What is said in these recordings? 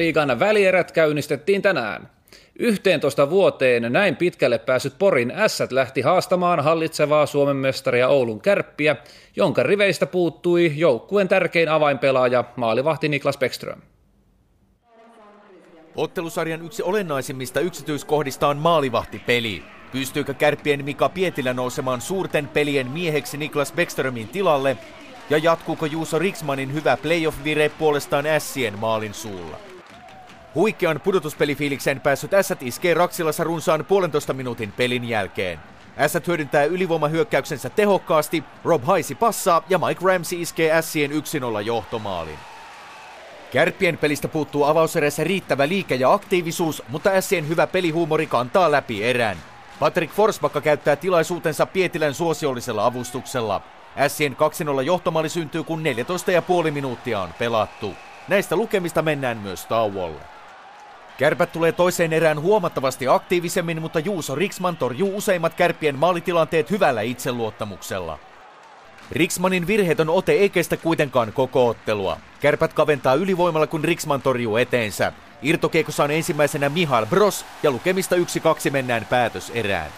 Liigan välierät käynnistettiin tänään. 11 vuoteen näin pitkälle päässyt Porin Ässät lähti haastamaan hallitsevaa Suomen mestaria Oulun Kärppiä, jonka riveistä puuttui joukkueen tärkein avainpelaaja maalivahti Niklas Bäckström. Ottelusarjan yksi olennaisimmista yksityiskohdista on maalivahtipeli. Pystyykö Kärppien Mika Pietilä nousemaan suurten pelien mieheksi Niklas Bäckströmin tilalle? Ja jatkuuko Juuso Riksmanin hyvä playoff-vire puolestaan Ässien maalin suulla? Huikean pudotuspelifiilikseen päässyt Ässät iskee Raksilassa runsaan 1,5 minuutin pelin jälkeen. Ässät hyödyntää ylivoimahyökkäyksensä tehokkaasti, Rob Haisi passaa ja Mike Ramsey iskee Ässien 1-0 johtomaalin. Kärppien pelistä puuttuu avauserässä riittävä liike ja aktiivisuus, mutta Ässien hyvä pelihuumori kantaa läpi erän. Patrick Forsbacka käyttää tilaisuutensa Pietilän suosiollisella avustuksella. Ässien 2-0 johtomaali syntyy, kun 14,5 minuuttia on pelattu. Näistä lukemista mennään myös tauolle. Kärpät tulee toiseen erään huomattavasti aktiivisemmin, mutta Juuso Riksman torjuu useimmat Kärppien maalitilanteet hyvällä itseluottamuksella. Riksmanin virheetön ote ei kestä kuitenkaan koko ottelua. Kärpät kaventaa ylivoimalla, kun Riksman torjuu eteensä. Irtokiekossa on ensimmäisenä Mihail Broz ja lukemista 1-2 mennään päätöserään.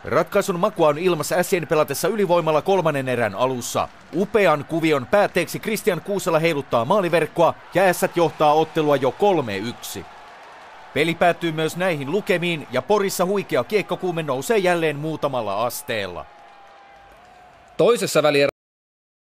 Ratkaisun makua on ilmassa Ässien pelatessa ylivoimalla kolmannen erän alussa. Upean kuvion päätteeksi Christian Kuusela heiluttaa maaliverkkoa ja Ässät johtaa ottelua jo 3-1. Peli päättyy myös näihin lukemiin ja Porissa huikea kiekkokuume nousee jälleen muutamalla asteella. Toisessa välierässä